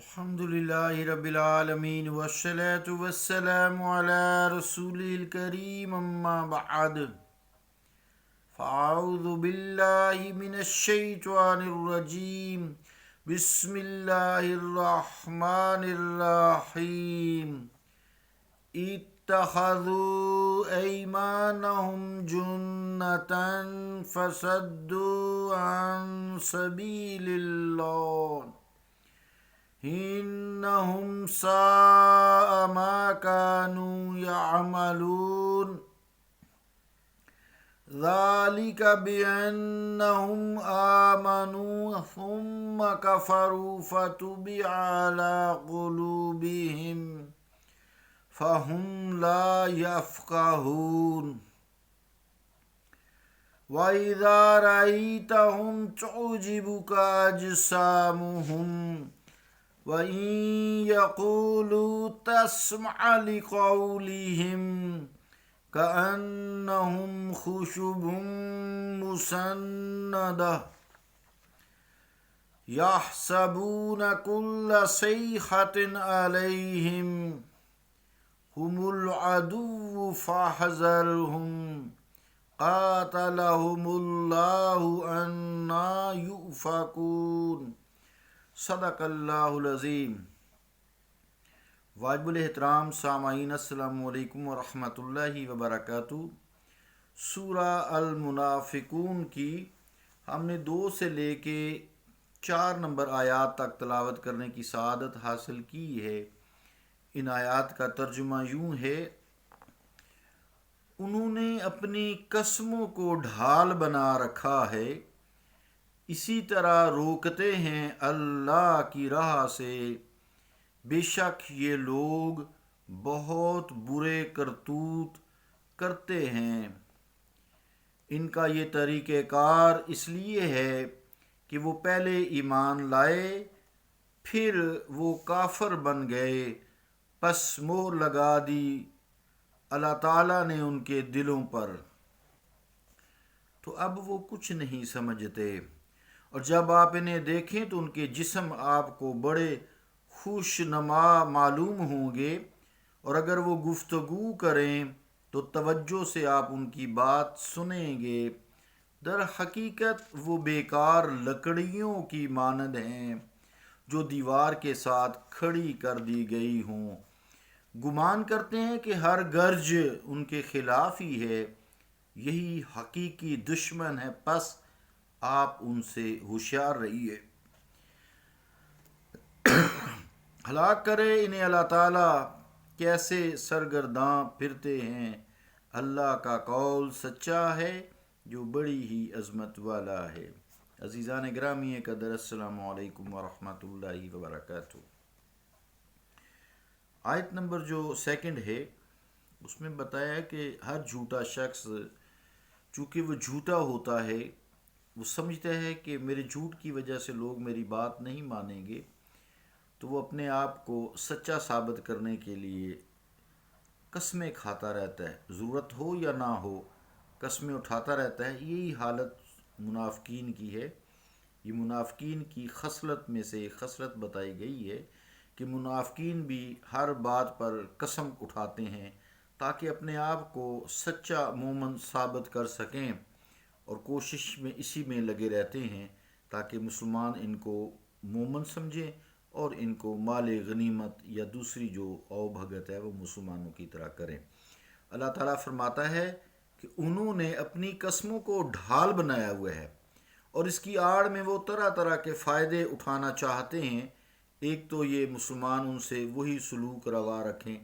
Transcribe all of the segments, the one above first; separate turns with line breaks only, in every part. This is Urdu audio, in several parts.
الحمدللہ رب العالمین والصلاة والسلام علی رسول الکریم اما بعد فاعوذ باللہ من الشیطان الرجیم بسم اللہ الرحمن الرحیم اتخذوا ایمانہم جنتا فصدوا عن سبیل اللہ انہم ساء ما كانوا يعملون ذلك بأنهم آمنوا ثم كفروا فتبع على قلوبهم فهم لا يفقهون وإذا رأيتهم تعجبك أجسامهم وَإِن يَقُولُوا تَسْمَعْ لِقَوْلِهِمْ كَأَنَّهُمْ خُشُبٌ مُّسَنَّدَةٌ يَحْسَبُونَ كُلَّ صَيْحَةٍ عَلَيْهِمْ هُمُ الْعَدُوُّ فَاحْذَرْهُمْ قَاتَلَهُمُ اللَّهُ أَنَّىٰ يُؤْفَكُونَ صدق اللہ العظیم۔ واجب الاحترام سامعین، السلام علیکم ورحمۃ اللہ وبرکاتہ۔ سورہ المنافقون کی ہم نے 2 سے لے کے 4 نمبر آیات تک تلاوت کرنے کی سعادت حاصل کی ہے۔ ان آیات کا ترجمہ یوں ہے: انہوں نے اپنی قسموں کو ڈھال بنا رکھا ہے، اسی طرح روکتے ہیں اللہ کی راہ سے، بے شک یہ لوگ بہت برے کرتوت کرتے ہیں۔ ان کا یہ طریقہ کار اس لیے ہے کہ وہ پہلے ایمان لائے، پھر وہ کافر بن گئے، پس مہر لگا دی اللہ تعالیٰ نے ان کے دلوں پر، تو اب وہ کچھ نہیں سمجھتے، اور جب آپ انہیں دیکھیں تو ان کے جسم آپ کو بڑے خوش نما معلوم ہوں گے، اور اگر وہ گفتگو کریں تو توجہ سے آپ ان کی بات سنیں گے۔ در حقیقت وہ بیکار لکڑیوں کی مانند ہیں جو دیوار کے ساتھ کھڑی کر دی گئی ہوں، گمان کرتے ہیں کہ ہر گرج ان کے خلاف ہی ہے، یہی حقیقی دشمن ہے، پس آپ ان سے ہوشیار رہیے۔ ہلاک کرے انہیں اللہ تعالیٰ، کیسے سرگرداں پھرتے ہیں۔ اللہ کا قول سچا ہے جو بڑی ہی عظمت والا ہے۔ عزیزان گرامی قدر، السلام علیکم ورحمۃ اللہ وبرکاتہ۔ آیت نمبر جو 2 ہے اس میں بتایا کہ ہر جھوٹا شخص چونکہ وہ جھوٹا ہوتا ہے، وہ سمجھتا ہے کہ میرے جھوٹ کی وجہ سے لوگ میری بات نہیں مانیں گے، تو وہ اپنے آپ کو سچا ثابت کرنے کے لیے قسمیں کھاتا رہتا ہے، ضرورت ہو یا نہ ہو قسمیں اٹھاتا رہتا ہے۔ یہی حالت منافقین کی ہے۔ یہ منافقین کی خصلت میں سے ایک خصلت بتائی گئی ہے کہ منافقین بھی ہر بات پر قسم اٹھاتے ہیں تاکہ اپنے آپ کو سچا مومن ثابت کر سکیں، اور کوشش میں اسی میں لگے رہتے ہیں تاکہ مسلمان ان کو مومن سمجھیں اور ان کو مال غنیمت یا دوسری جو او بھگت ہے وہ مسلمانوں کی طرح کریں۔ اللہ تعالیٰ فرماتا ہے کہ انہوں نے اپنی قسموں کو ڈھال بنایا ہوا ہے، اور اس کی آڑ میں وہ طرح طرح کے فائدے اٹھانا چاہتے ہیں۔ ایک تو یہ مسلمان ان سے وہی سلوک روا رکھیں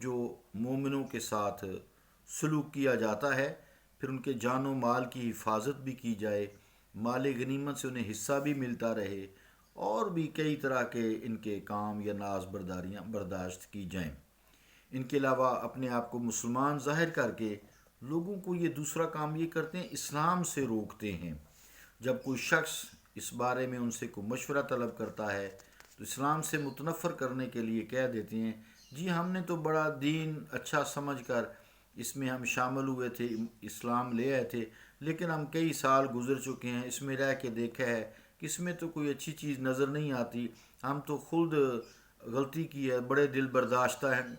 جو مومنوں کے ساتھ سلوک کیا جاتا ہے، پھر ان کے جان و مال کی حفاظت بھی کی جائے، مال غنیمت سے انہیں حصہ بھی ملتا رہے، اور بھی کئی طرح کے ان کے کام یا ناز برداریاں برداشت کی جائیں۔ ان کے علاوہ اپنے آپ کو مسلمان ظاہر کر کے لوگوں کو یہ دوسرا کام یہ کرتے ہیں، اسلام سے روکتے ہیں۔ جب کوئی شخص اس بارے میں ان سے کوئی مشورہ طلب کرتا ہے تو اسلام سے متنفر کرنے کے لیے کہہ دیتے ہیں، جی ہم نے تو بڑا دین اچھا سمجھ کر اس میں ہم شامل ہوئے تھے، اسلام لے آئے تھے، لیکن ہم کئی سال گزر چکے ہیں، اس میں رہ کے دیکھا ہے کہ اس میں تو کوئی اچھی چیز نظر نہیں آتی، ہم تو خود غلطی کی ہے، بڑے دل برداشتہ ہیں.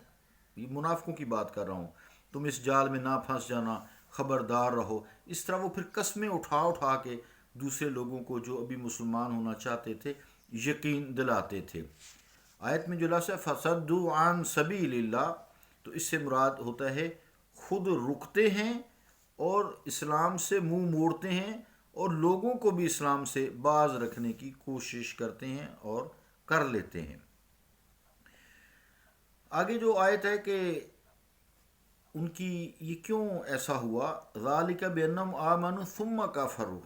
یہ منافقوں کی بات کر رہا ہوں. تم اس جال میں نہ پھنس جانا، خبردار رہو. اس طرح وہ پھر قسمیں اٹھا اٹھا کے دوسرے لوگوں کو جو ابھی مسلمان ہونا چاہتے تھے یقین دلاتے تھے. آیت میں جو لفظ ہے فصدوا عن سبیل اللہ، تو اس سے مراد ہوتا ہے خود رکتے ہیں اور اسلام سے منہ موڑتے ہیں اور لوگوں کو بھی اسلام سے باز رکھنے کی کوشش کرتے ہیں اور کر لیتے ہیں. آگے جو آیت ہے کہ ان کی یہ کیوں ایسا ہوا، ذالک بانہم آمنوا ثم کفروا،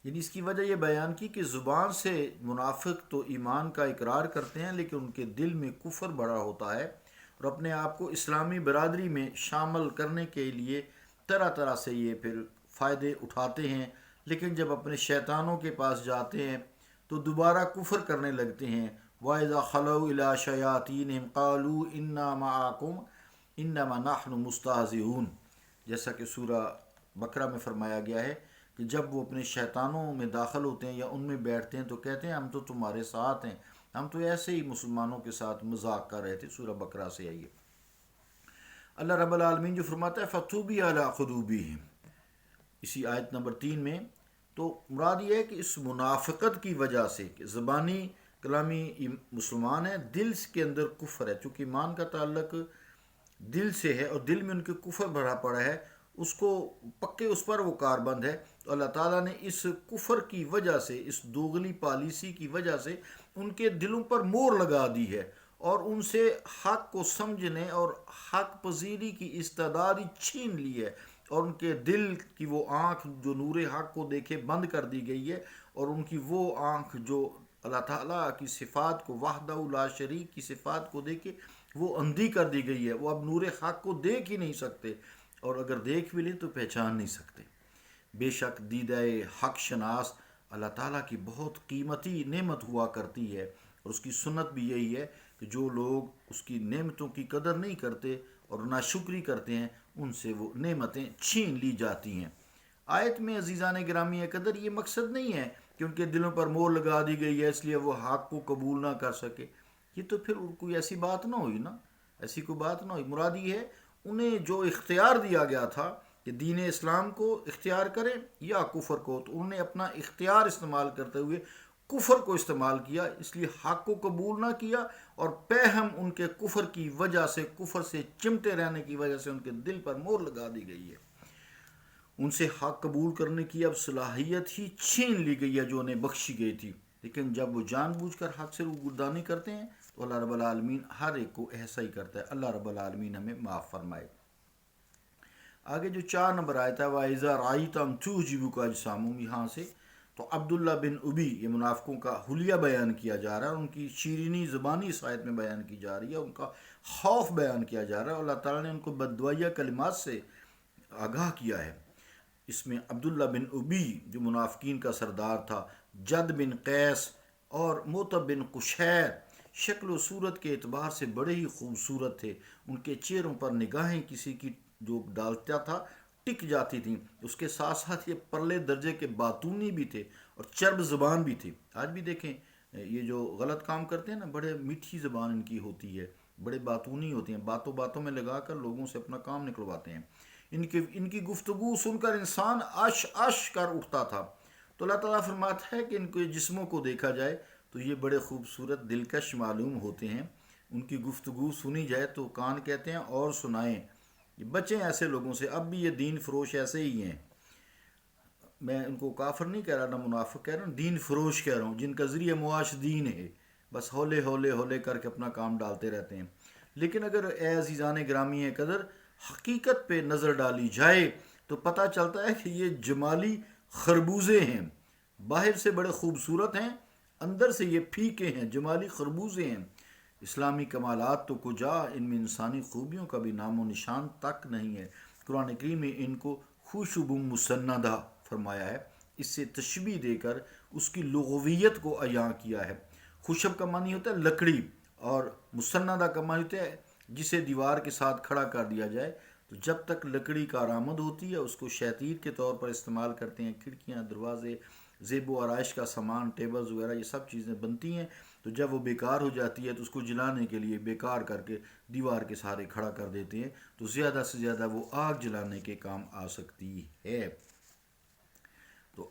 یعنی اس کی وجہ یہ بیان کی کہ زبان سے منافق تو ایمان کا اقرار کرتے ہیں لیکن ان کے دل میں کفر بڑا ہوتا ہے اور اپنے آپ کو اسلامی برادری میں شامل کرنے کے لیے طرح طرح سے یہ پھر فائدے اٹھاتے ہیں، لیکن جب اپنے شیطانوں کے پاس جاتے ہیں تو دوبارہ کفر کرنے لگتے ہیں. وَإِذَا خَلَوْا إِلَىٰ شَيَاطِينِهِمْ قَالُوا إِنَّا مَعَكُمْ إِنَّمَا نَحْنُ مُسْتَهْزِئُونَ، جیسا کہ سورہ بقرہ میں فرمایا گیا ہے کہ جب وہ اپنے شیطانوں میں داخل ہوتے ہیں یا ان میں بیٹھتے ہیں تو کہتے ہیں ہم تو تمہارے ساتھ ہیں، ہم تو ایسے ہی مسلمانوں کے ساتھ مذاق کر رہے تھے. سورہ بقرہ سے آئیے. اللہ رب العالمین جو فرماتا ہے فَطُوبِیَ عَلَىٰ قُلُوبِهِمْ، اسی آیت نمبر 3 میں، تو مراد یہ ہے کہ اس منافقت کی وجہ سے کہ زبانی کلامی مسلمان ہیں، دل کے اندر کفر ہے، چونکہ ایمان کا تعلق دل سے ہے اور دل میں ان کے کفر بھرا پڑا ہے، اس کو پکے اس پر وہ کاربند ہے. تو اللہ تعالیٰ نے اس کفر کی وجہ سے، اس دوغلی پالیسی کی وجہ سے ان کے دلوں پر مور لگا دی ہے اور ان سے حق کو سمجھنے اور حق پذیری کی استعداد ہی چھین لی ہے، اور ان کے دل کی وہ آنکھ جو نور حق کو دیکھے بند کر دی گئی ہے، اور ان کی وہ آنکھ جو اللہ تعالیٰ کی صفات کو، وحدہ لا شریک کی صفات کو دیکھے، وہ اندھی کر دی گئی ہے. وہ اب نور حق کو دیکھ ہی نہیں سکتے، اور اگر دیکھ بھی لیں تو پہچان نہیں سکتے. بے شک دیدہ حق شناس اللہ تعالیٰ کی بہت قیمتی نعمت ہوا کرتی ہے، اور اس کی سنت بھی یہی ہے کہ جو لوگ اس کی نعمتوں کی قدر نہیں کرتے اور ناشکری کرتے ہیں ان سے وہ نعمتیں چھین لی جاتی ہیں. آیت میں عزیزان گرامی قدر یہ مقصد نہیں ہے کہ ان کے دلوں پر مور لگا دی گئی ہے اس لیے وہ حق کو قبول نہ کر سکے. یہ تو پھر کوئی ایسی بات نہ ہوئی نا، ایسی کوئی بات نہ ہوئی. مراد یہ ہے انہیں جو اختیار دیا گیا تھا کہ دین اسلام کو اختیار کریں یا کفر کو، تو انہوں نے اپنا اختیار استعمال کرتے ہوئے کفر کو استعمال کیا، اس لیے حق کو قبول نہ کیا، اور پہم ان کے کفر کی وجہ سے، کفر سے چمٹے رہنے کی وجہ سے ان کے دل پر مور لگا دی گئی ہے. ان سے حق قبول کرنے کی اب صلاحیت ہی چھین لی گئی ہے جو انہیں بخشی گئی تھی. لیکن جب وہ جان بوجھ کر حق سے روگردانی کرتے ہیں تو اللہ رب العالمین ہر ایک کو ایسا ہی کرتا ہے. اللہ رب العالمین ہمیں معاف فرمائے. آگے جو 4 نمبر آیت ہے وَإِذَا رَأَيْتَهُمْ تُعْجِبُكَ أَجْسَامُهُمْ، یہاں سے تو عبداللہ بن ابی، یہ منافقوں کا حلیہ بیان کیا جا رہا ہے، ان کی شیرینی زبانی اس آیت میں بیان کی جا رہی ہے، ان کا خوف بیان کیا جا رہا ہے. اللہ تعالیٰ نے ان کو بددعائیہ کلمات سے آگاہ کیا ہے. اس میں عبداللہ بن ابی جو منافقین کا سردار تھا، جد بن قیس اور موتب بن قشیر شکل و صورت کے اعتبار سے بڑے ہی خوبصورت تھے. ان کے چہروں پر نگاہیں کسی کی جو ڈالتا تھا ٹک جاتی تھیں. اس کے ساتھ ساتھ یہ پرلے درجے کے باتونی بھی تھے اور چرب زبان بھی تھی. آج بھی دیکھیں یہ جو غلط کام کرتے ہیں نا، بڑے میٹھی زبان ان کی ہوتی ہے، بڑے باتونی ہوتی ہیں، باتوں باتوں میں لگا کر لوگوں سے اپنا کام نکلواتے ہیں. ان کی گفتگو سن کر انسان اش اش کر اٹھتا تھا. تو اللہ تعالیٰ فرماتا ہے کہ ان کے جسموں کو دیکھا جائے تو یہ بڑے خوبصورت دلکش معلوم ہوتے ہیں. ان کی گفتگو سنی جائے تو کان کہتے ہیں اور سنائیں. یہ بچیں ایسے لوگوں سے، اب بھی یہ دین فروش ایسے ہی ہیں. میں ان کو کافر نہیں کہہ رہا، نہ منافق کہہ رہا ہوں، دین فروش کہہ رہا ہوں، جن کا ذریعہ معاش دین ہے، بس ہولے ہولے ہولے کر کے اپنا کام ڈالتے رہتے ہیں. لیکن اگر اے عزیزان گرامی قدر حقیقت پہ نظر ڈالی جائے تو پتہ چلتا ہے کہ یہ جمالی خربوزے ہیں. باہر سے بڑے خوبصورت ہیں، اندر سے یہ پھیکے ہیں، جمالی خربوزے ہیں. اسلامی کمالات تو کجا، ان میں انسانی خوبیوں کا بھی نام و نشان تک نہیں ہے. قرآن کریم میں ان کو خوشب مسندہ فرمایا ہے، اس سے تشبیہ دے کر اس کی لغویت کو عیاں کیا ہے. خوشب کا معنی ہوتا ہے لکڑی، اور مسندہ کا معنی ہوتا ہے جسے دیوار کے ساتھ کھڑا کر دیا جائے. تو جب تک لکڑی کارآمد ہوتی ہے اس کو شیطیر کے طور پر استعمال کرتے ہیں، کھڑکیاں، دروازے، زیب و آرائش کا سامان، ٹیبلز وغیرہ یہ سب چیزیں بنتی ہیں، تو جب وہ بیکار ہو جاتی ہے تو اس کو جلانے کے لیے بیکار کر کے دیوار کے سہارے کھڑا کر دیتے ہیں، تو زیادہ سے زیادہ وہ آگ جلانے کے کام آ سکتی ہے۔ تو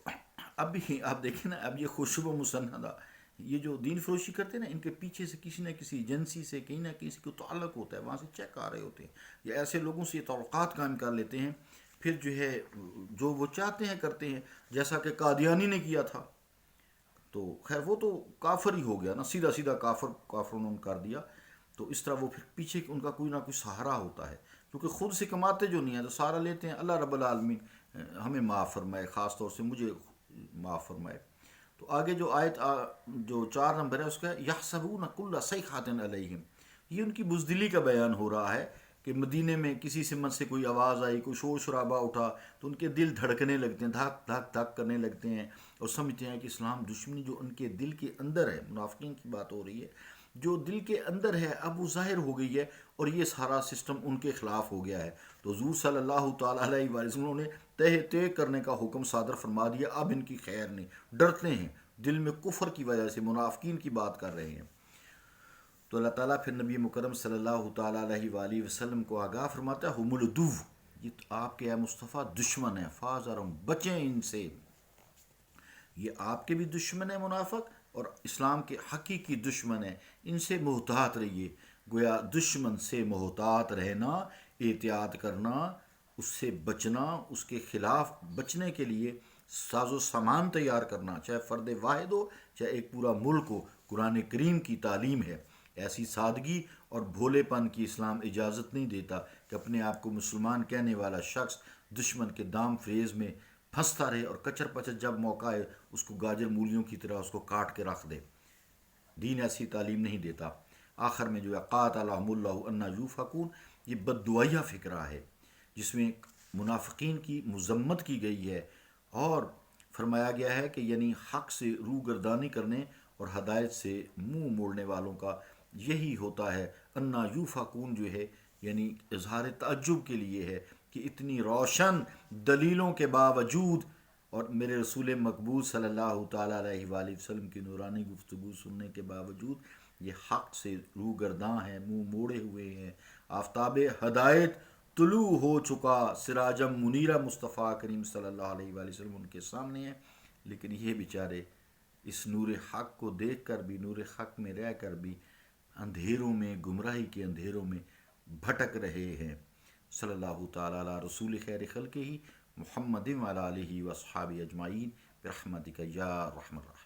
اب بھی آپ دیکھیں نا، اب یہ خوشبو مسندہ، یہ جو دین فروشی کرتے ہیں نا، ان کے پیچھے سے کسی نہ کسی ایجنسی سے کہیں نہ کسی کو تعلق ہوتا ہے، وہاں سے چیک آ رہے ہوتے ہیں، یا ایسے لوگوں سے یہ تعلقات قائم کر لیتے ہیں، پھر جو ہے جو وہ چاہتے ہیں کرتے ہیں، جیسا کہ قادیانی نے کیا تھا۔ تو خیر وہ تو کافر ہی ہو گیا نا، سیدھا سیدھا کافر انہوں نے کر دیا۔ تو اس طرح وہ پھر پیچھے ان کا کوئی نہ کوئی سہارا ہوتا ہے، کیونکہ خود سے کماتے جو نہیں ہیں تو سہارا لیتے ہیں۔ اللہ رب العالمین ہمیں معاف فرمائے، خاص طور سے مجھے معاف فرمائے۔ تو آگے جو آیت جو 4 نمبر ہے اس کا، یحسبون کل صیحۃ علیہم، یہ ان کی بزدلی کا بیان ہو رہا ہے کہ مدینے میں کسی سمت سے کوئی آواز آئی، کوئی شور شرابہ اٹھا تو ان کے دل دھڑکنے لگتے ہیں، دھک دھک دھک کرنے لگتے ہیں، اور سمجھتے ہیں کہ اسلام دشمنی جو ان کے دل کے اندر ہے، منافقین کی بات ہو رہی ہے، جو دل کے اندر ہے اب وہ ظاہر ہو گئی ہے، اور یہ سارا سسٹم ان کے خلاف ہو گیا ہے۔ تو حضور صلی اللہ تعالیٰ علیہ وآلہ وسلم نے تہ کرنے کا حکم صادر فرما دیا، اب ان کی خیر نہیں، ڈرتے ہیں، دل میں کفر کی وجہ سے منافقین کی بات کر رہے ہیں۔ تو اللہ تعالیٰ پھر نبی مکرم صلی اللہ تعالیٰ علیہ وآلہ وسلم کو آگاہ فرماتا ہے، ہم العدو، یہ آپ کے اے مصطفیٰ دشمن ہیں، فاحذرہم، بچیں ان سے، یہ آپ کے بھی دشمن ہیں منافق، اور اسلام کے حقیقی دشمن ہیں، ان سے محتاط رہیے۔ گویا دشمن سے محتاط رہنا، احتیاط کرنا، اس سے بچنا، اس کے خلاف بچنے کے لیے ساز و سامان تیار کرنا، چاہے فرد واحد ہو چاہے ایک پورا ملک ہو، قرآن کریم کی تعلیم ہے۔ ایسی سادگی اور بھولے پن کی اسلام اجازت نہیں دیتا کہ اپنے آپ کو مسلمان کہنے والا شخص دشمن کے دام فریز میں پھنستا رہے، اور کچر پچر جب موقع ہے اس کو گاجر مولیوں کی طرح اس کو کاٹ کے رکھ دے۔ دین ایسی تعلیم نہیں دیتا۔ آخر میں جو ہے قاتلہم اللہ انا یوفکون، یہ بد دعائیہ فکرہ ہے جس میں منافقین کی مذمت کی گئی ہے، اور فرمایا گیا ہے کہ یعنی حق سے روگردانی کرنے اور ہدایت سے منہ موڑنے والوں کا یہی ہوتا ہے۔ انا یوفکون جو ہے یعنی اظہار تعجب کے لیے ہے کہ اتنی روشن دلیلوں کے باوجود اور میرے رسول مقبول صلی اللہ تعالیٰ علیہ وآلہ وسلم کی نورانی گفتگو سننے کے باوجود یہ حق سے روگرداں ہیں، منہ موڑے ہوئے ہیں۔ آفتاب ہدایت طلوع ہو چکا، سراجم منیرہ مصطفیٰ کریم صلی اللہ علیہ وآلہ وسلم ان کے سامنے ہیں، لیکن یہ بیچارے اس نور حق کو دیکھ کر بھی، نور حق میں رہ کر بھی اندھیروں میں، گمراہی کے اندھیروں میں بھٹک رہے ہیں۔ صلی اللہ تعالیٰ علی رسول خیر خلقہ محمد وعلی آلہ واصحابہ اجمعین برحمتک یا ارحم الراحمین۔